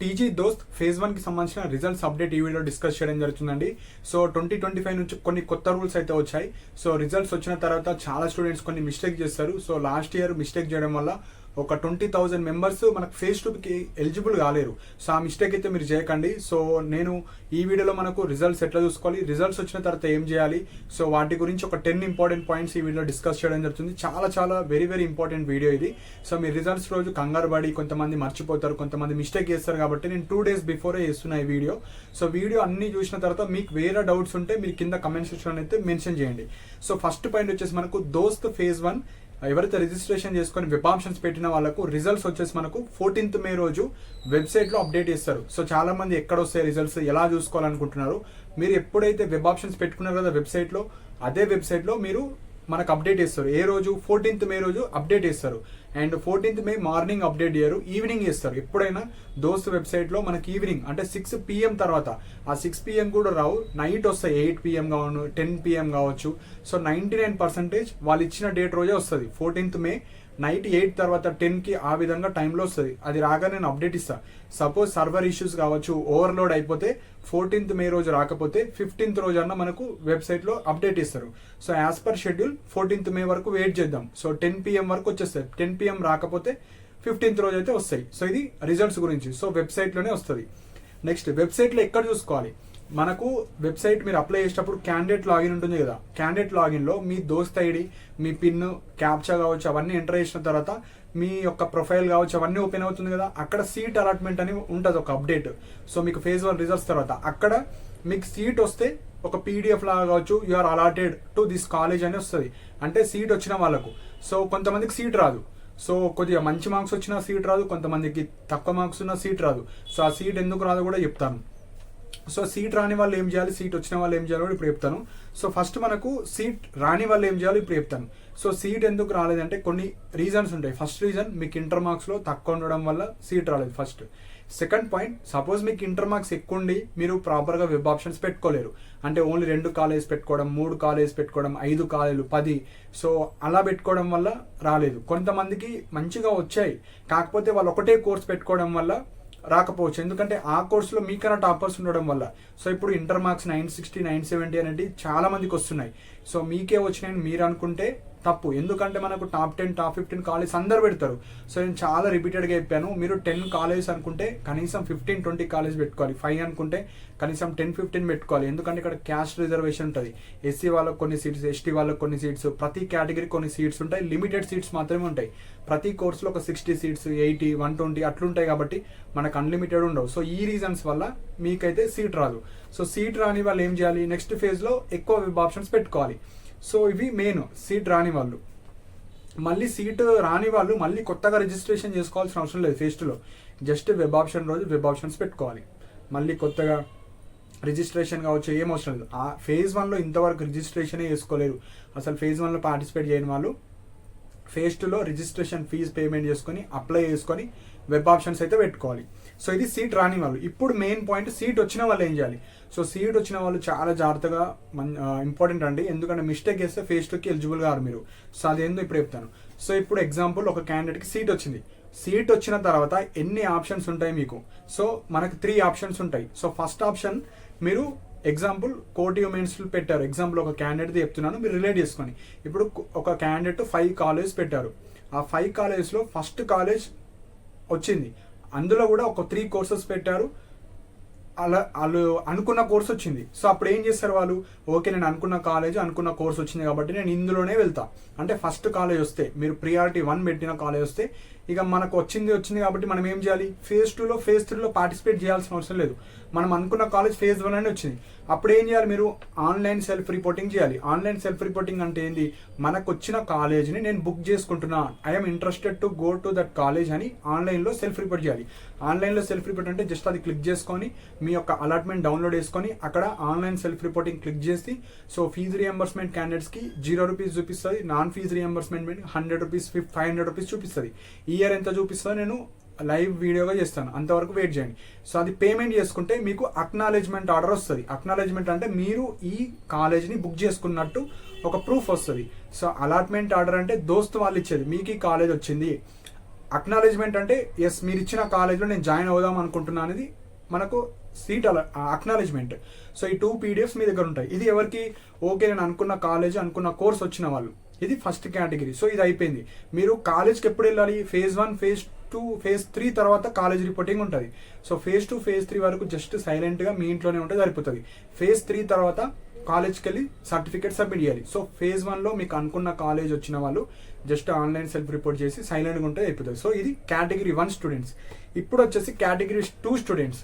TG దోస్త్ phase 1 కి సంబంధించిన రిజల్ట్స్ అప్డేట్ ఈ వీడియో డిస్కస్ చేయడం జరుగుతుందండి. సో 2025 నుంచి కొన్ని కొత్త రూల్స్ అయితే వచ్చాయి. సో రిజల్ట్స్ వచ్చిన తర్వాత చాలా స్టూడెంట్స్ కొన్ని మిస్టేక్ చేస్తారు. సో లాస్ట్ ఇయర్ మిస్టేక్ చేయడం వల్ల ఒక 20,000 మెంబర్స్ మనకు ఫేజ్ 2కి ఎలిజిబుల్ కాలేరు. సో ఆ మిస్టేక్ అయితే మీరు చేయకండి. సో నేను ఈ వీడియోలో మనకు రిజల్ట్స్ ఎట్లా చూసుకోవాలి, రిజల్ట్స్ వచ్చిన తర్వాత ఏం చేయాలి, సో వాటి గురించి ఒక 10 ఇంపార్టెంట్ పాయింట్స్ ఈ వీడియోలో డిస్కస్ చేయడం జరుగుతుంది. చాలా వెరీ ఇంపార్టెంట్ వీడియో ఇది. సో మీ రిజల్ట్స్ రోజు కంగారు పడి కొంతమంది మర్చిపోతారు, కొంతమంది మిస్టేక్ చేస్తారు కాబట్టి నేను 2 days బిఫోరే చేస్తున్నా ఈ వీడియో. సో వీడియో అన్ని చూసిన తర్వాత మీకు వేరే డౌట్స్ ఉంటే మీరు కింద కమెంట్ సెక్షన్ అయితే మెన్షన్ చేయండి. సో ఫస్ట్ పాయింట్ వచ్చేసి మనకు దోస్త్ ఫేజ్ 1 ఎవరైతే రిజిస్ట్రేషన్ చేసుకొని వెబ్ ఆప్షన్స్ పెట్టిన వాళ్ళకు రిజల్ట్స్ వచ్చేసి మనకు 14th May రోజు వెబ్సైట్లో అప్డేట్ చేస్తారు. సో చాలా మంది ఎక్కడ వస్తాయి రిజల్ట్స్ ఎలా చూసుకోవాలనుకుంటున్నారు. మీరు ఎప్పుడైతే వెబ్ ఆప్షన్స్ పెట్టుకున్నారు కదా వెబ్సైట్లో, అదే వెబ్సైట్లో మీరు మనకు అప్డేట్ చేస్తారు. ఏ రోజు 14th May రోజు అప్డేట్ చేస్తారు. And 14th May morning update చేయరు, ఈవినింగ్ చేస్తారు. ఎప్పుడైనా దోస్త్ వెబ్సైట్లో మనకి ఈవినింగ్ అంటే 6 PM తర్వాత, ఆ 6 PM కూడా రావు, నైట్ వస్తాయి. 8 PM కావచ్చు, 10 PM కావచ్చు. సో 99% వాళ్ళు ఇచ్చిన డేట్ రోజే వస్తుంది. 14th May నైట్ 8 తర్వాత 10కి ఆ విధంగా టైంలో వస్తుంది. అది రాగా నేను అప్డేట్ ఇస్తాను. సపోజ్ సర్వర్ ఇష్యూస్ కావచ్చు, ఓవర్లోడ్ అయిపోతే 14th May రోజు రాకపోతే 15th రోజు అన్న మనకు వెబ్సైట్లో అప్డేట్ ఇస్తారు. So as per schedule 14th May వరకు వెయిట్ చేద్దాం. సో 10 PM వరకు వచ్చేస్తాయి. 10 PM రాకపోతే 15th రోజు అయితే వస్తాయి. సో ఇది రిజల్ట్స్ గురించి. సో వెబ్సైట్లోనే వస్తుంది. నెక్స్ట్ వెబ్సైట్లో ఎక్కడ చూసుకోవాలి, మనకు వెబ్సైట్ మీరు అప్లై చేసేటప్పుడు క్యాండిడేట్ లాగిన్ ఉంటుంది కదా, క్యాండిడేట్ లాగిన్లో మీ దోస్త్ ఐడి, మీ పిన్, క్యాప్చా కావచ్చు అవన్నీ ఎంటర్ చేసిన తర్వాత మీ యొక్క ప్రొఫైల్ కావచ్చు అవన్నీ ఓపెన్ అవుతుంది కదా, అక్కడ సీట్ అలాట్మెంట్ అని ఉంటుంది ఒక అప్డేట్. సో మీకు ఫేజ్ 1 రిజల్ట్స్ తర్వాత అక్కడ మీకు సీట్ వస్తే ఒక PDF లాగా కావచ్చు, you are allotted to this college అని వస్తుంది. అంటే సీట్ వచ్చిన వాళ్ళకు. సో కొంతమందికి సీట్ రాదు. సో కొద్దిగా మంచి మార్క్స్ వచ్చినా సీట్ రాదు, కొంతమందికి తక్కువ మార్క్స్ ఉన్నా సీట్ రాదు. సో ఆ సీట్ ఎందుకు రాదో కూడా చెప్తాను. సో సీట్ రాని వాళ్ళు ఏం చేయాలి, సీట్ వచ్చిన వాళ్ళు ఏం చేయాలో ఇప్పుడు చెప్తాను. సో ఫస్ట్ మనకు సీట్ రాని వాళ్ళు ఏం చేయాలో ఇప్పుడు చెప్తాను. సో సీట్ ఎందుకు రాలేదంటే కొన్ని రీజన్స్ ఉంటాయి. ఫస్ట్ రీజన్ మీకు ఇంటర్ మార్క్స్లో తక్కువ ఉండడం వల్ల సీట్ రాలేదు ఫస్ట్. సెకండ్ పాయింట్, సపోజ్ మీకు ఇంటర్ మార్క్స్ ఎక్కువ ఉండి మీరు ప్రాపర్గా వెబ్ ఆప్షన్స్ పెట్టుకోలేరు. అంటే ఓన్లీ 2 కాలేజ్ పెట్టుకోవడం, 3 కాలేజ్ పెట్టుకోవడం, 5 కాలేజీలు, 10, సో అలా పెట్టుకోవడం వల్ల రాలేదు. కొంతమందికి మంచిగా వచ్చాయి, కాకపోతే వాళ్ళు ఒకటే కోర్స్ పెట్టుకోవడం వల్ల రాకపోవచ్చు. ఎందుకంటే ఆ కోర్సులో మీకన్నా టాపర్స్ ఉండడం వల్ల. సో ఇప్పుడు ఇంటర్ మార్క్స్ 960, 970 అనేది చాలా మందికి వస్తున్నాయి. సో మీకే వచ్చినాయని మీరు అనుకుంటే తప్పు. ఎందుకంటే మనకు టాప్ 10, టాప్ 15 కాలేజ్ అందరు పెడతారు. సో నేను చాలా రిపీటెడ్గా చెప్పాను, మీరు 10 కాలేజ్ అనుకుంటే కనీసం 15-20 కాలేజ్ పెట్టుకోవాలి. 5 అనుకుంటే కనీసం 10-15 పెట్టుకోవాలి. ఎందుకంటే ఇక్కడ క్యాస్ట్ రిజర్వేషన్ ఉంటుంది. ఎస్సీ వాళ్ళకు కొన్ని సీట్స్, ఎస్టీ వాళ్ళకు కొన్ని సీట్స్, ప్రతి కేటగిరీ కొన్ని సీట్స్ ఉంటాయి. లిమిటెడ్ సీట్స్ మాత్రమే ఉంటాయి. ప్రతి కోర్సులో ఒక 60 సీట్స్, 80, 120 అట్లుంటాయి కాబట్టి మనకు అన్లిమిటెడ్ ఉండవు. సో ఈ రీజన్స్ వల్ల మీకైతే సీట్ రాదు. సో సీట్ రాని వాళ్ళు ఏం చేయాలి, నెక్స్ట్ ఫేజ్లో ఎక్కువ వెబ్ ఆప్షన్స్ పెట్టుకోవాలి. సో ఇవి మెయిన్ సీట్ రాని వాళ్ళు. మళ్ళీ సీట్ రాని వాళ్ళు మళ్ళీ కొత్తగా రిజిస్ట్రేషన్ చేసుకోవాల్సిన అవసరం లేదు. ఫేజ్ 2లో జస్ట్ వెబ్ ఆప్షన్ రోజు వెబ్ ఆప్షన్స్ పెట్టుకోవాలి. మళ్ళీ కొత్తగా రిజిస్ట్రేషన్ కావచ్చు ఏం అవసరం లేదు. ఆ ఫేజ్ 1లో ఇంతవరకు రిజిస్ట్రేషనే చేసుకోలేరు. అసలు ఫేజ్ 1లో పార్టిసిపేట్ చేయని వాళ్ళు ఫేజ్ 2లో రిజిస్ట్రేషన్ ఫీజు పేమెంట్ చేసుకొని అప్లై చేసుకొని వెబ్ ఆప్షన్స్ అయితే పెట్టుకోవాలి. సో ఇది సీట్ రాని వాళ్ళు. ఇప్పుడు మెయిన్ పాయింట్, సీట్ వచ్చిన వాళ్ళు ఏం చేయాలి. సో సీట్ వచ్చిన వాళ్ళు చాలా జాగ్రత్తగా ఇంపార్టెంట్ అండి. ఎందుకంటే మిస్టేక్ చేస్తే ఫేజ్ 2కి ఎలిజిబుల్ గారు మీరు. సో అదేందో ఇప్పుడు చెప్తాను. సో ఇప్పుడు ఎగ్జాంపుల్ ఒక క్యాండిడేట్కి సీట్ వచ్చింది. సీట్ వచ్చిన తర్వాత ఎన్ని ఆప్షన్స్ ఉంటాయి మీకు. సో మనకు 3 ఆప్షన్స్ ఉంటాయి. సో ఫస్ట్ ఆప్షన్ మీరు ఎగ్జాంపుల్ కోటి ఉమెన్స్ పెట్టారు. ఎగ్జాంపుల్ ఒక క్యాండిడేట్ చెప్తున్నాను, మీరు రిలేట్ చేసుకొని. ఇప్పుడు ఒక క్యాండిడేట్ 5 కాలేజ్ పెట్టారు. ఆ 5 కాలేజ్లో ఫస్ట్ కాలేజ్ వచ్చింది. అందులో కూడా ఒక 3 కోర్సెస్ పెట్టారు. అలా వాళ్ళు అనుకున్న కోర్స్ వచ్చింది. సో అప్పుడు ఏం చేస్తారు వాళ్ళు, ఓకే నేను అనుకున్న కాలేజ్, అనుకున్న కోర్స్ వచ్చింది కాబట్టి నేను ఇందులోనే వెళ్తా. అంటే ఫస్ట్ కాలేజ్ వస్తే, మీరు ప్రియారిటీ 1 పెట్టిన కాలేజ్ వస్తే ఇక మనకు వచ్చింది కాబట్టి మనం ఏం చేయాలి, ఫేజ్ 2లో ఫేజ్ 3లో పార్టిసిపేట్ చేయాల్సిన అవసరం లేదు. మనం అనుకున్న కాలేజ్ ఫేజ్ 1 అని వచ్చింది. అప్పుడు ఏం చేయాలి, మీరు ఆన్లైన్ సెల్ఫ్ రిపోర్టింగ్ చేయాలి. ఆన్లైన్ సెల్ఫ్ రిపోర్టింగ్ అంటే ఏంది, మనకు వచ్చిన కాలేజ్ని నేను బుక్ చేసుకుంటున్నా, I'm interested to go to that college అని ఆన్లైన్లో సెల్ఫ్ రిపోర్ట్ చేయాలి. ఆన్లైన్లో సెల్ఫ్ రిపోర్ట్ అంటే జస్ట్ అది క్లిక్ చేసుకొని మీ యొక్క అలాట్మెంట్ డౌన్లోడ్ చేసుకొని అక్కడ ఆన్లైన్ సెల్ఫ్ రిపోర్టింగ్ క్లిక్ చేసి, సో ఫీజు రియంబర్స్మెంట్ క్యాండిడేట్స్కి 0 రూపీస్ చూపిస్తుంది, non fee reimbursement 100 rupees, 500 rupees చూపిస్తుంది. ఈ ఇయర్ ఎంత చూపిస్తుందో నేను లైవ్ వీడియోగా చేస్తాను, అంతవరకు వెయిట్ చేయండి. సో అది పేమెంట్ చేసుకుంటే మీకు అక్నాలెడ్జ్మెంట్ ఆర్డర్ వస్తుంది. అక్నాలెడ్జ్మెంట్ అంటే మీరు ఈ కాలేజ్ని బుక్ చేసుకున్నట్టు ఒక ప్రూఫ్ వస్తుంది. సో అలాట్మెంట్ ఆర్డర్ అంటే దోస్తు వాళ్ళు ఇచ్చేది, మీకు ఈ కాలేజ్ వచ్చింది, అక్నాలెడ్జ్మెంట్ అంటే ఎస్ మీరు ఇచ్చిన కాలేజ్లో నేను జాయిన్ అవుదాం అనుకుంటున్నా అనేది మనకు సీట్ అక్నాలెడ్జ్మెంట్. సో ఈ 2 PDFs మీ దగ్గర ఉంటాయి. ఇది ఎవరికి ఓకే నేను అనుకున్న కాలేజ్ అనుకున్న కోర్స్ వచ్చిన వాళ్ళు, ఇది ఫస్ట్ కేటగిరీ. సో ఇది అయిపోయింది. మీరు కాలేజ్కి ఎప్పుడు వెళ్ళాలి? phase 1 phase 2 phase 3 తర్వాత కాలేజ్ రిపోర్టింగ్ ఉంటుంది. సో phase 2 phase 3 వరకు జస్ట్ సైలెంట్గా మీ ఇంట్లోనే ఉంటే సరిపోతుంది. phase 3 తర్వాత కాలేజ్కి వెళ్ళి సర్టిఫికేట్ సబ్మిట్ చేయాలి. సో phase 1లో మీకు అనుకున్న కాలేజ్ వచ్చిన వాళ్ళు జస్ట్ ఆన్లైన్ సెల్ఫ్ రిపోర్ట్ చేసి సైలెంట్గా ఉంటే అయిపోతుంది. సో ఇది కేటగిరీ 1 స్టూడెంట్స్. ఇప్పుడు వచ్చేసి కేటగిరీ 2 స్టూడెంట్స్.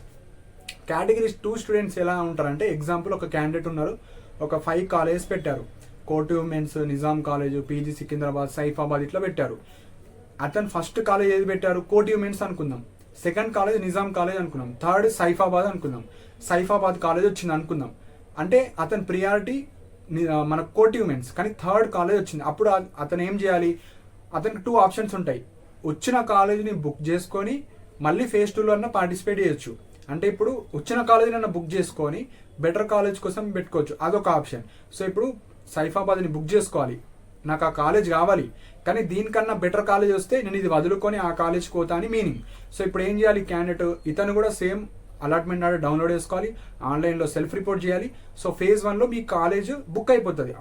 కేటగిరీ 2 స్టూడెంట్స్ ఎలా ఉంటారంటే, ఎగ్జాంపుల్ ఒక క్యాండిడేట్ ఉన్నారు, ఒక 5 కాలేజెస్ పెట్టారు. Court women's, Nizam college, PG Secunderabad, Saifabad ఇట్లా పెట్టారు. అతను ఫస్ట్ కాలేజ్ ఏది పెట్టారు? కోర్ట్ ఉమెన్స్ అనుకుందాం. సెకండ్ కాలేజ్ నిజాం కాలేజ్ అనుకుందాం. థర్డ్ సైఫాబాద్ అనుకుందాం. సైఫాబాద్ కాలేజ్ వచ్చింది అనుకుందాం. అంటే అతని ప్రియారిటీ మన కోర్ట్ ఉమెన్స్, కానీ థర్డ్ కాలేజ్ వచ్చింది. అప్పుడు అతను ఏం చేయాలి? అతనికి 2 ఆప్షన్స్ ఉంటాయి. వచ్చిన కాలేజీని బుక్ చేసుకొని మళ్ళీ phase 2లో అన్న పార్టిసిపేట్ చేయొచ్చు. అంటే ఇప్పుడు వచ్చిన కాలేజీని అన్న బుక్ చేసుకొని బెటర్ కాలేజ్ కోసం పెట్టుకోవచ్చు, అదొక ఆప్షన్. సో ఇప్పుడు సైఫాబాద్ని బుక్ చేసుకోవాలి, నాకు ఆ కాలేజ్ కావాలి, కానీ దీనికన్నా బెటర్ కాలేజ్ వస్తే నేను ఇది వదులుకొని ఆ కాలేజ్కి పోతా అని మీనింగ్. సో ఇప్పుడు ఏం చేయాలి క్యాండిడేట్? ఇతను కూడా సేమ్ అలాట్మెంట్ ఆర్డర్ డౌన్లోడ్ చేసుకోవాలి, ఆన్లైన్లో సెల్ఫ్ రిపోర్ట్ చేయాలి. సో phase 1లో మీ కాలేజ్ బుక్ అయిపోతుంది.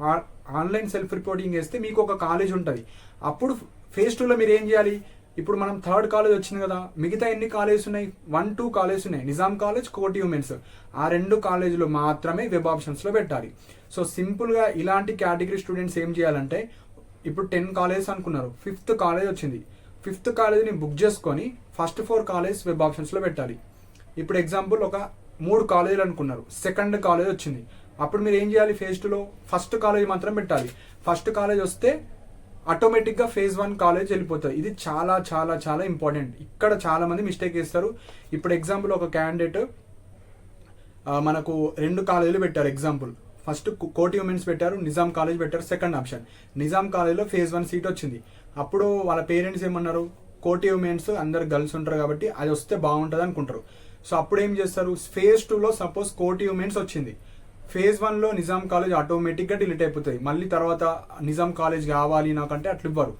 ఆన్లైన్ సెల్ఫ్ రిపోర్టింగ్ చేస్తే మీకు ఒక కాలేజ్ ఉంటుంది. అప్పుడు phase 2లో మీరు ఏం చేయాలి? ఇప్పుడు మనం థర్డ్ కాలేజ్ వచ్చింది కదా, మిగతా ఎన్ని కాలేజెస్ ఉన్నాయి? 1, 2 కాలేజెస్ ఉన్నాయి. నిజాం కాలేజ్, కోర్ట్ ఉమెన్స్, ఆ 2 కాలేజీలు మాత్రమే వెబ్ ఆప్షన్స్లో పెట్టాలి. సో సింపుల్గా ఇలాంటి కేటగిరీ స్టూడెంట్స్ ఏం చేయాలంటే, ఇప్పుడు 10 కాలేజెస్ అనుకున్నారు, 5th కాలేజ్ వచ్చింది, 5th కాలేజీని బుక్ చేసుకొని ఫస్ట్ 4 కాలేజ్ వెబ్ ఆప్షన్స్లో పెట్టాలి. ఇప్పుడు ఎగ్జాంపుల్ ఒక 3 కాలేజీలు అనుకున్నారు, సెకండ్ కాలేజ్ వచ్చింది, అప్పుడు మీరు ఏం చేయాలి? phase 2లో ఫస్ట్ కాలేజ్ మాత్రం పెట్టాలి. ఫస్ట్ కాలేజ్ వస్తే ఆటోమేటిక్గా phase 1 కాలేజ్ వెళ్ళిపోతుంది. ఇది చాలా చాలా చాలా ఇంపార్టెంట్. ఇక్కడ చాలా మంది మిస్టేక్ చేస్తారు. ఇప్పుడు ఎగ్జాంపుల్ ఒక క్యాండిడేట్ మనకు 2 కాలేజీలు పెట్టారు. ఎగ్జాంపుల్ ఫస్ట్ కోర్ట్ ఉమెన్స్ పెట్టారు, నిజాం కాలేజ్ పెట్టారు. సెకండ్ ఆప్షన్ నిజాం కాలేజ్లో phase 1 సీట్ వచ్చింది. అప్పుడు వాళ్ళ పేరెంట్స్ ఏమన్నారు? కోర్ట్ ఉమెన్స్ అందరు గర్ల్స్ ఉంటారు కాబట్టి అది వస్తే బాగుంటుంది అనుకుంటారు. సో అప్పుడు ఏం చేస్తారు? phase 2లో సపోజ్ కోర్ట్ ఉమెన్స్ వచ్చింది, phase 1లో నిజాం కాలేజ్ ఆటోమేటిక్గా డిలీట్ అయిపోతుంది. మళ్ళీ తర్వాత నిజాం కాలేజ్ కావాలి నాకంటే అట్లా ఇవ్వరు.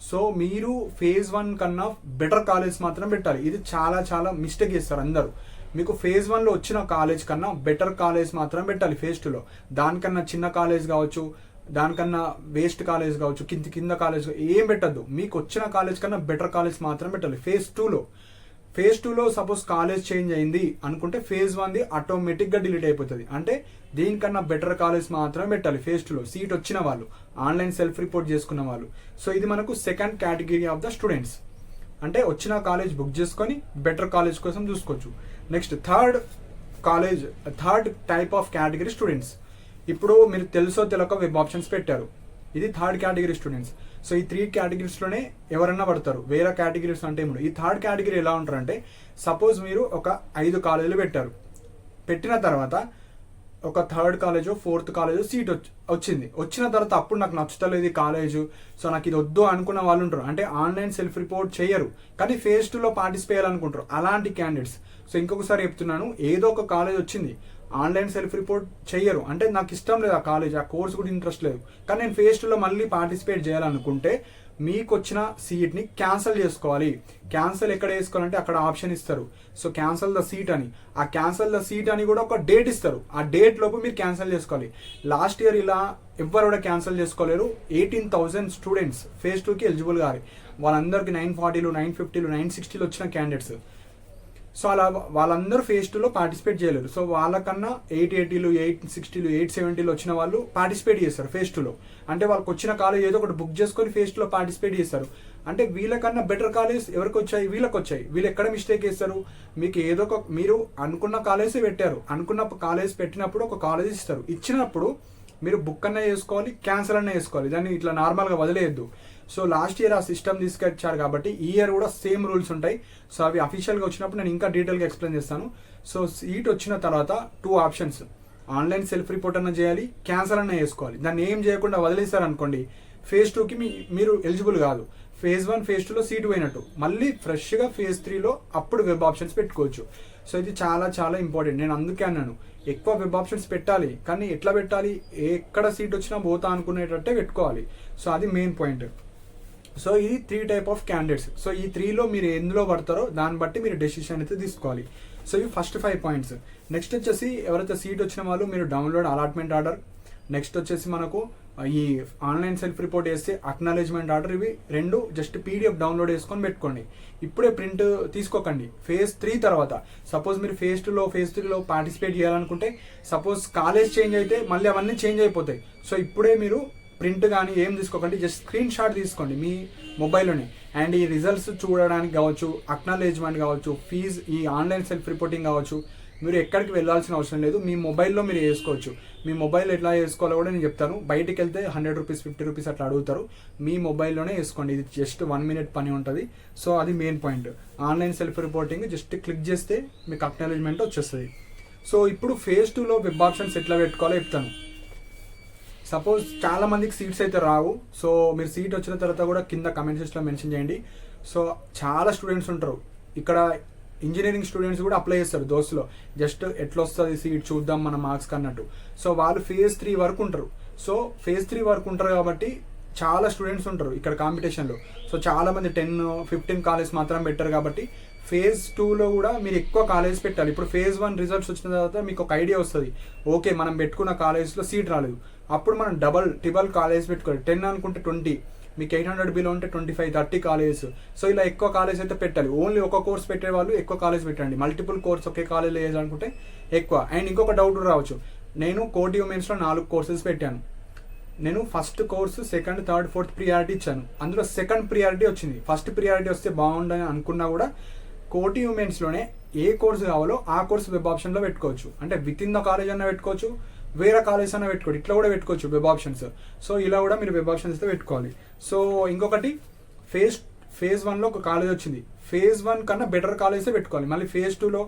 సో మీరు phase 1 కన్నా బెటర్ కాలేజ్ మాత్రం పెట్టాలి. ఇది చాలా చాలా మిస్టేక్ చేస్తారు అందరూ. మీకు phase 1లో వచ్చిన కాలేజ్ కన్నా బెటర్ కాలేజ్ మాత్రం పెట్టాలి phase 2లో. దానికన్నా చిన్న కాలేజ్ కావచ్చు, దానికన్నా వేస్ట్ కాలేజ్ కావచ్చు, కింద కాలేజ్ ఏం పెట్టద్దు. మీకు వచ్చిన కాలేజ్ కన్నా బెటర్ కాలేజ్ మాత్రం పెట్టాలి phase 2లో. phase 2లో సపోజ్ కాలేజ్ చేంజ్ అయింది అనుకుంటే phase 1ది ఆటోమేటిక్గా డిలీట్ అయిపోతుంది. అంటే దీనికన్నా బెటర్ కాలేజ్ మాత్రమే పెట్టాలి phase 2లో. సీట్ వచ్చిన వాళ్ళు, ఆన్లైన్ సెల్ఫ్ రిపోర్ట్ చేసుకున్న వాళ్ళు. సో ఇది మనకు second category of the students. అంటే వచ్చిన కాలేజ్ బుక్ చేసుకొని బెటర్ కాలేజ్ కోసం చూసుకోవచ్చు. Next third type of category students. ఇప్పుడు మీరు తెలుసో తెలియక వెబ్ ఆప్షన్స్ పెట్టారు, ఇది థర్డ్ కేటగిరీ స్టూడెంట్స్. సో ఈ 3 కేటగిరీస్లోనే ఎవరన్నా పడతారు. వేరే కేటగిరీస్ అంటే ఏమిటి? ఈ థర్డ్ కేటగిరీ ఎలా ఉంటారంటే, సపోజ్ మీరు ఒక 5 కాలేజీలు పెట్టారు, పెట్టిన తర్వాత ఒక థర్డ్ కాలేజో 4th కాలేజో సీట్ వచ్చిన తర్వాత అప్పుడు నాకు నచ్చుతలేదు ఈ కాలేజు, సో నాకు ఇది వద్దు అనుకున్న వాళ్ళు ఉంటారు. అంటే ఆన్లైన్ సెల్ఫ్ రిపోర్ట్ చేయరు కానీ phase 2లో పార్టిసిపేట్ చేయాలనుకుంటారు. అలాంటి క్యాండిడేట్స్. సో ఇంకొకసారి చెప్తున్నాను, ఏదో ఒక కాలేజ్ వచ్చింది, ఆన్లైన్ సెల్ఫ్ రిపోర్ట్ చెయ్యరు, అంటే నాకు ఇష్టం లేదు ఆ కాలేజ్, ఆ కోర్స్ కూడా ఇంట్రెస్ట్ లేదు, కానీ నేను phase 2లో మళ్ళీ పార్టిసిపేట్ చేయాలనుకుంటే మీకు వచ్చిన సీట్ని క్యాన్సిల్ చేసుకోవాలి. క్యాన్సిల్ ఎక్కడ చేసుకోవాలంటే అక్కడ ఆప్షన్ ఇస్తారు. సో క్యాన్సిల్ ద సీట్ అని, ఆ క్యాన్సిల్ ద సీట్ అని కూడా ఒక డేట్ ఇస్తారు. ఆ డేట్ లోపు మీరు క్యాన్సిల్ చేసుకోవాలి. లాస్ట్ ఇయర్ ఇలా ఎవ్వరు కూడా క్యాన్సిల్ చేసుకోలేరు. 18,000 స్టూడెంట్స్ phase 2కి ఎలిజిబుల్ కాదు. వాళ్ళందరికీ 940లు 950లు 960లు వచ్చిన క్యాండిడేట్స్. సో అలా వాళ్ళందరూ phase 2లో పార్టిసిపేట్ చేయలేరు. సో వాళ్ళకన్నా 880లు 860లు 870లు వచ్చిన వాళ్ళు పార్టిసిపేట్ చేస్తారు phase 2లో. అంటే వాళ్ళకి వచ్చిన కాలేజ్ ఏదో ఒకటి బుక్ చేసుకొని phase 2లో పార్టిసిపేట్ చేస్తారు. అంటే వీళ్ళకన్నా బెటర్ కాలేజ్ ఎవరికి వచ్చాయి? వీళ్ళకి వచ్చాయి. వీళ్ళు ఎక్కడ మిస్టేక్ చేస్తారు? మీకు ఏదో ఒక మీరు అనుకున్న కాలేజ్ పెట్టారు, అనుకున్న కాలేజ్ పెట్టినప్పుడు ఒక కాలేజ్ ఇస్తారు, ఇచ్చినప్పుడు మీరు బుక్ అన్నా చేసుకోవాలి, క్యాన్సిల్ అన్నా చేసుకోవాలి. దాన్ని ఇట్లా నార్మల్గా వదిలేయద్దు. సో లాస్ట్ ఇయర్ ఆ సిస్టమ్ తీసుకొచ్చారు కాబట్టి ఈ ఇయర్ కూడా సేమ్ రూల్స్ ఉంటాయి. సో అవి అఫీషియల్గా వచ్చినప్పుడు నేను ఇంకా డీటెయిల్గా ఎక్స్ప్లెయిన్ చేస్తాను. సో సీట్ వచ్చిన తర్వాత 2 ఆప్షన్స్, ఆన్లైన్ సెల్ఫ్ రిపోర్ట్ అన్నా చేయాలి, క్యాన్సిల్ అన్నా చేసుకోవాలి. దాన్ని ఏం చేయకుండా వదిలేశారు అనుకోండి, phase 2కి మీరు ఎలిజిబుల్ కాదు. phase 1 phase 2లో సీట్ పోయినట్టు. మళ్ళీ ఫ్రెష్గా phase 3లో అప్పుడు వెబ్ ఆప్షన్స్ పెట్టుకోవచ్చు. సో ఇది చాలా చాలా ఇంపార్టెంట్. నేను అందుకే అన్నాను ఎక్కువ వెబ్ ఆప్షన్స్ పెట్టాలి, కానీ ఎట్లా పెట్టాలి? ఎక్కడ సీట్ వచ్చినా పోతా అనుకునేటట్టే పెట్టుకోవాలి. సో అది మెయిన్ పాయింట్. సో ఇది 3 టైప్ ఆఫ్ క్యాండిడేట్స్. సో ఈ 3లో మీరు ఎందులో పడతారో దాన్ని బట్టి మీరు డెసిషన్ అయితే తీసుకోవాలి. సో ఇవి ఫస్ట్ 5 పాయింట్స్. నెక్స్ట్ వచ్చేసి ఎవరైతే సీట్ వచ్చిన వాళ్ళు మీరు డౌన్లోడ్ అలాట్మెంట్ ఆర్డర్, నెక్స్ట్ వచ్చేసి మనకు ఈ ఆన్లైన్ సెల్ఫ్ రిపోర్ట్ చేస్తే అక్నాలెడ్జ్మెంట్ ఆర్డర్, ఇవి 2 జస్ట్ పీడిఎఫ్ డౌన్లోడ్ చేసుకొని పెట్టుకోండి. ఇప్పుడే ప్రింట్ తీసుకోకండి. ఫేజ్ 3 తర్వాత సపోజ్ మీరు ఫేజ్ 3లో పార్టిసిపేట్ చేయాలనుకుంటే, సపోజ్ కాలేజ్ చేంజ్ అయితే మళ్ళీ అవన్నీ చేంజ్ అయిపోతాయి. సో ఇప్పుడే మీరు ప్రింట్ కానీ ఏం తీసుకోకండి, జస్ట్ స్క్రీన్ షాట్ తీసుకోండి మీ మొబైల్లోనే. అండ్ ఈ రిజల్ట్స్ చూడడానికి కావచ్చు, అక్నాలెడ్జ్మెంట్ కావచ్చు, ఫీజ్, ఈ ఆన్లైన్ సెల్ఫ్ రిపోర్టింగ్ కావచ్చు, మీరు ఎక్కడికి వెళ్ళాల్సిన అవసరం లేదు. మీ మొబైల్లో మీరు వేసుకోవచ్చు. మీ మొబైల్ ఎట్లా వేసుకోవాలో కూడా నేను చెప్తాను. బయటికి వెళ్తే 100 రూపీస్ 50 రూపీస్ అట్లా అడుగుతారు. మీ మొబైల్లోనే వేసుకోండి. ఇది జస్ట్ 1 మినిట్ పని ఉంటుంది. సో అది main point. Online self reporting just click చేస్తే మీకు అక్నాలెడ్జ్మెంట్ వచ్చేస్తుంది. సో ఇప్పుడు ఫేజ్ 2లో వెబ్ ఆప్షన్స్ ఎట్లా పెట్టుకోవాలో చెప్తాను. సపోజ్ చాలా మందికి సీట్స్ అయితే రావు. సో మీరు సీట్ వచ్చిన తర్వాత కూడా కింద కమెంట్ సెక్షన్లో మెన్షన్ చేయండి. సో చాలా స్టూడెంట్స్ ఉంటారు ఇక్కడ, ఇంజనీరింగ్ స్టూడెంట్స్ కూడా అప్లై చేస్తారు దోస్తులో, జస్ట్ ఎట్లా వస్తుంది సీట్ చూద్దాం మన మార్క్స్ అన్నట్టు. సో వాళ్ళు ఫేజ్ 3 వరకు ఉంటారు. సో ఫేజ్ 3 వరకు ఉంటారు కాబట్టి చాలా స్టూడెంట్స్ ఉంటారు ఇక్కడ కాంపిటీషన్లో. సో చాలా మంది 10-15 కాలేజ్ మాత్రం పెట్టారు కాబట్టి ఫేజ్ 2లో కూడా మీరు ఎక్కువ కాలేజ్ పెట్టాలి. ఇప్పుడు ఫేజ్ 1 రిజల్ట్స్ వచ్చిన తర్వాత మీకు ఒక ఐడియా వస్తుంది, ఓకే మనం పెట్టుకున్న కాలేజ్లో సీట్ రాలేదు, అప్పుడు మనం ట్రిబల్ కాలేజ్ పెట్టుకోవాలి. 10 అనుకుంటే 20, మీకు 800 బిలో ఉంటే 25, 30 కాలేజెస్. సో ఇలా ఎక్కువ కాలేజ్ అయితే పెట్టాలి. ఓన్లీ ఒక కోర్స్ పెట్టే వాళ్ళు ఎక్కువ కాలేజ్ పెట్టండి. మల్టిపుల్ కోర్స్ ఒకే కాలేజ్లో వేయాలనుకుంటే ఎక్కువ. అండ్ ఇంకొక డౌట్ రావచ్చు, నేను కోటి ఉమెన్స్లో 4 కోర్సెస్ పెట్టాను. నేను first course, second, third, fourth priority ఇచ్చాను. అందులో సెకండ్ ప్రియారిటీ వచ్చింది. ఫస్ట్ ప్రియారిటీ వస్తే బాగుండని అనుకున్నా కూడా కోటి ఉమెన్స్లోనే ఏ కోర్సు కావాలో ఆ కోర్సు వెబ్ ఆప్షన్లో పెట్టుకోవచ్చు. అంటే విత్ ఇన్ ద కాలేజ్ అన్న పెట్టుకోవచ్చు, వేరే కాలేజ్ అన్న పెట్టుకోవచ్చు, ఇట్లా కూడా పెట్టుకోవచ్చు వెబ్ ఆప్షన్స్. సో ఇలా కూడా మీరు వెబ్ ఆప్షన్స్ అయితే పెట్టుకోవాలి. సో ఇంకొకటి ఫేజ్ 1లో ఒక కాలేజ్ వచ్చింది, ఫేజ్ 1 కన్నా బెటర్ కాలేజే పెట్టుకోవాలి. మళ్ళీ ఫేజ్ 2లో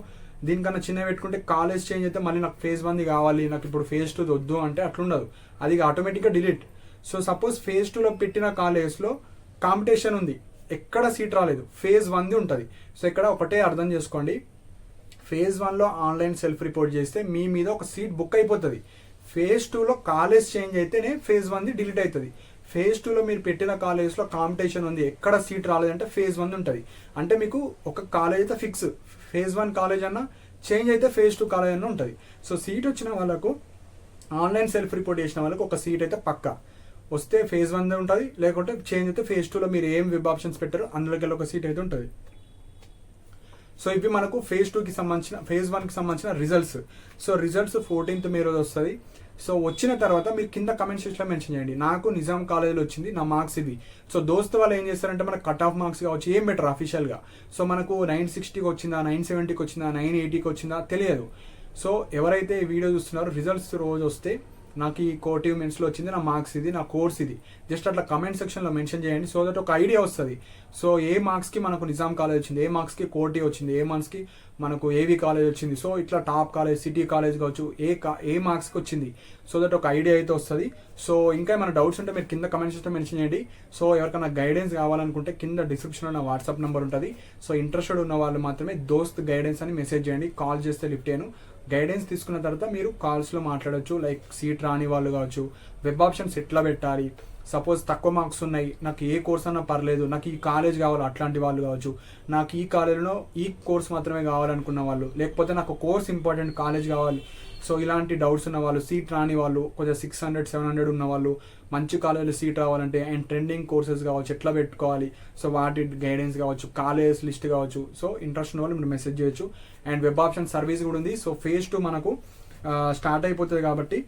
దీనికన్నా చిన్నవి పెట్టుకుంటే కాలేజ్ చేంజ్ అయితే మళ్ళీ నాకు ఫేజ్ 1 కావాలి, నాకు ఇప్పుడు ఫేజ్ 2 వద్దు అంటే అట్లుండదు, అది ఆటోమేటిక్గా డిలీట్. సో సపోజ్ ఫేజ్ 2లో పెట్టిన కాలేజ్లో కాంపిటీషన్ ఉంది, ఎక్కడ సీట్ రాలేదు, ఫేజ్ 1 ఉంటుంది. సో ఇక్కడ ఒకటే అర్థం చేసుకోండి, ఫేజ్ 1లో ఆన్లైన్ సెల్ఫ్ రిపోర్ట్ చేస్తే మీ మీద ఒక సీట్ బుక్ అయిపోతుంది. ఫేజ్ 2లో కాలేజ్ చేంజ్ అయితేనే ఫేజ్ 1 డిలీట్ అవుతుంది. ఫేజ్ 2లో మీరు పెట్టిన కాలేజ్లో కాంపిటీషన్ ఉంది, ఎక్కడ సీట్ రాలేదంటే ఫేజ్ 1 ఉంటుంది. అంటే మీకు ఒక కాలేజ్ అయితే ఫిక్స్, ఫేజ్ 1 కాలేజ్ అన్నా చేంజ్ అయితే ఫేజ్ 2 కాలేజ్ అన్న ఉంటుంది. సో సీట్ వచ్చిన వాళ్ళకు, ఆన్లైన్ సెల్ఫ్ రిపోర్ట్ చేసిన వాళ్ళకు ఒక సీట్ అయితే పక్కా వస్తే ఫేజ్ 1 ఉంటుంది, లేకుంటే చేంజ్ అయితే ఫేజ్ 2లో మీరు ఏం వెబ్ ఆప్షన్స్ పెట్టారో అందులోకి ఒక సీట్ అయితే ఉంటుంది. సో ఇవి మనకు ఫేజ్ 2కి సంబంధించిన, ఫేజ్ 1కి సంబంధించిన రిజల్ట్స్. సో రిజల్ట్స్ 14th మే రోజు వస్తుంది. సో వచ్చిన తర్వాత మీరు కింద కమెంట్ సెక్షన్లో మెన్షన్ చేయండి, నాకు నిజాం కాలేజీలో వచ్చింది, నా మార్క్స్ ఇది. సో దోస్తు వాళ్ళు ఏం చేస్తారంటే మనకు కట్ ఆఫ్ మార్క్స్ కావచ్చు, ఏం బెటర్ అఫీషియల్గా. సో మనకు 960కి వచ్చిందా, 970కి వచ్చిందా, 980కి వచ్చిందా తెలియదు. సో ఎవరైతే ఈ వీడియో చూస్తున్నారో రిజల్ట్స్ రోజు వస్తే నాకు ఈ కోటి ఉమెన్స్లో వచ్చింది, నా మార్క్స్ ఇది, నా కోర్స్ ఇది, జస్ట్ అట్లా కమెంట్ సెక్షన్లో మెన్షన్ చేయండి. సో దట్ ఒక ఐడియా వస్తుంది. సో ఏ మార్క్స్కి మనకు నిజాం కాలేజ్ వచ్చింది, ఏ మార్క్స్కి కోటి వచ్చింది, ఏ మార్క్స్కి మనకు ఏవి కాలేజ్ వచ్చింది, సో ఇట్లా టాప్ కాలేజ్, సిటీ కాలేజ్ కావచ్చు, ఏ మార్క్స్కి వచ్చింది. సో దట్ ఒక ఐడియా అయితే వస్తుంది. సో ఇంకా ఏమైనా డౌట్స్ ఉంటే మీరు కింద కమెంట్ సెక్షన్లో మెన్షన్ చేయండి. సో ఎవరికైనా గైడెన్స్ కావాలనుకుంటే కింద డిస్క్రిప్షన్లో నా వాట్సాప్ నెంబర్ ఉంటుంది. సో ఇంట్రెస్టెడ్ ఉన్న వాళ్ళు మాత్రమే దోస్త్ గైడెన్స్ అని మెసేజ్ చేయండి, కాల్ చేస్తే లిఫ్ట్ చేయను. గైడెన్స్ తీసుకున్న తర్వాత మీరు కాల్స్లో మాట్లాడచ్చు. లైక్ సీట్ రాని వాళ్ళు కావచ్చు, వెబ్ ఆప్షన్స్ ఎట్లా పెట్టాలి, సపోజ్ తక్కువ మార్క్స్ ఉన్నాయి, నాకు ఏ కోర్స్ అన్నా పర్లేదు, నాకు ఈ కాలేజ్ కావాలి అట్లాంటి వాళ్ళు కావచ్చు, నాకు ఈ కాలేజ్లో ఈ కోర్స్ మాత్రమే కావాలనుకున్న వాళ్ళు, లేకపోతే నాకు కోర్స్ ఇంపార్టెంట్ కాలేజ్ కావాలి. సో ఇలాంటి డౌట్స్ ఉన్న వాళ్ళు, సీట్ రాని వాళ్ళు, కొంచెం 600-700 ఉన్న వాళ్ళు, మంచి కాలేజీలో సీట్ రావాలంటే అండ్ ట్రెండింగ్ కోర్సెస్ కావచ్చు, ఎట్లా పెట్టుకోవాలి, సో వాటి గైడెన్స్ కావచ్చు, కాలేజ్ లిస్ట్ కావచ్చు. సో ఇంట్రెస్ట్ ఉన్న వాళ్ళు మీరు మెసేజ్ చేయొచ్చు. అండ్ వెబ్ ఆప్షన్ సర్వీస్ కూడా ఉంది. సో ఫేజ్ 2 మనకు స్టార్ట్ అయిపోతుంది కాబట్టి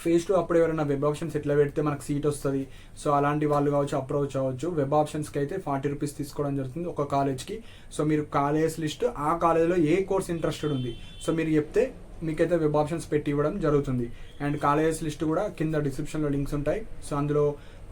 ఫేజ్ 2 అప్పుడు ఎవరైనా వెబ్ ఆప్షన్స్ ఎట్లా పెడితే మనకు సీట్ వస్తుంది, సో అలాంటి వాళ్ళు కావచ్చు అప్రోచ్ అవ్వచ్చు. వెబ్ ఆప్షన్స్కి అయితే 40 రూపీస్ తీసుకోవడం జరుగుతుంది ఒక కాలేజ్కి. సో మీరు కాలేజ్ లిస్ట్, ఆ కాలేజ్లో ఏ కోర్స్ ఇంట్రెస్టెడ్ ఉంది, సో మీరు చెప్తే మీకైతే వెబ్ ఆప్షన్స్ పెట్టి ఇవ్వడం జరుగుతుంది. అండ్ కాలేజ్ లిస్ట్ కూడా కింద డిస్క్రిప్షన్లో లింక్స్ ఉంటాయి. సో అందులో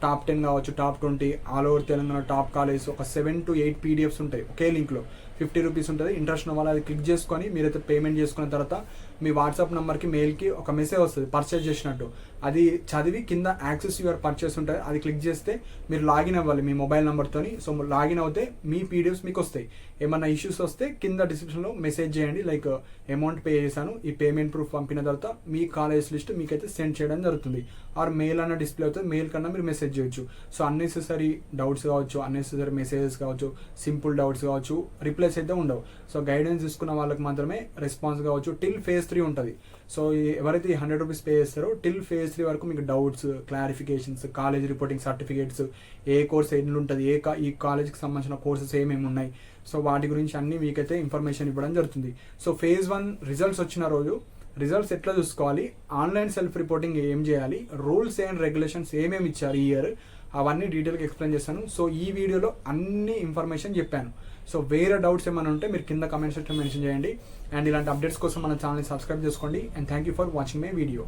టాప్ 10 కావచ్చు, top 20, all over Telangana top college ఒక 7 to 8 PDFs ఉంటాయి ఒకే లింక్లో. 50 రూపీస్ ఉంటుంది. ఇంట్రెస్ట్ ఉన్న వాళ్ళు అది క్లిక్ చేసుకొని మీరైతే పేమెంట్ చేసుకున్న తర్వాత మీ వాట్సాప్ నెంబర్కి మెయిల్కి ఒక మెసేజ్ వస్తుంది పర్చేస్ చేసినట్టు. అది చదివి కింద యాక్సెస్ యువర్ పర్చేస్ ఉంటుంది, అది క్లిక్ చేస్తే మీరు లాగిన్ అవ్వాలి మీ మొబైల్ నెంబర్తోని. సో లాగిన్ అవుతే మీ పీడిఎఫ్స్ మీకు వస్తాయి. ఏమన్నా ఇష్యూస్ వస్తే కింద డిస్క్రిప్షన్లో మెసేజ్ చేయండి, లైక్ అమౌంట్ పే చేశాను, ఈ పేమెంట్ ప్రూఫ్ పంపిన తర్వాత మీ కాలేజ్ లిస్ట్ మీకైతే సెండ్ చేయడం జరుగుతుంది. ఆర్ మెయిల్ అన్న డిస్ప్లే అవుతుంది, మెయిల్ కన్నా మీరు మెసేజ్ చేయొచ్చు. సో అన్నెసెసరీ డౌట్స్ కావచ్చు, అన్నెసెసరీ మెసేజెస్ కావచ్చు, సింపుల్ డౌట్స్ కావచ్చు, రిప్లైస్ అయితే ఉండవు. సో గైడెన్స్ తీసుకున్న వాళ్ళకి మాత్రమే రెస్పాన్స్ కావచ్చు. టిల్ phase 3 ఉంటుంది. సో ఎవరైతే 100 రూపీస్ పే చేస్తారో టిల్ phase 3 వరకు మీకు doubts, clarifications, college reporting certificates, ఏ కోర్స్ ఎన్ని ఉంటుంది, ఈ కాలేజ్కి సంబంధించిన కోర్సెస్ ఏమేమి ఉన్నాయి, సో వాటి గురించి అన్ని మీకైతే ఇన్ఫర్మేషన్ ఇవ్వడం జరుగుతుంది. సో phase 1 రిజల్ట్స్ వచ్చిన రోజు రిజల్ట్స్ ఎట్లా చూసుకోవాలి, ఆన్లైన్ సెల్ఫ్ రిపోర్టింగ్ ఏం చేయాలి, రూల్స్ అండ్ రెగ్యులేషన్స్ ఏమేమి ఇచ్చారు ఈ ఇయర్, అవన్నీ డీటెయిల్గా ఎక్స్ప్లెయిన్ చేస్తాను. సో ఈ వీడియోలో అన్ని ఇన్ఫర్మేషన్ చెప్పాను. సో వేరే డౌట్స్ ఏమైనా ఉంటే మీరు కింద కమెంట్ సెక్షన్లో మెన్షన్ చేయండి. అండ్ ఇలాంటి అప్డేట్స్ కోసం మన ఛానల్ని సబ్స్క్రైబ్ చేసుకోండి. And thank you for watching my video.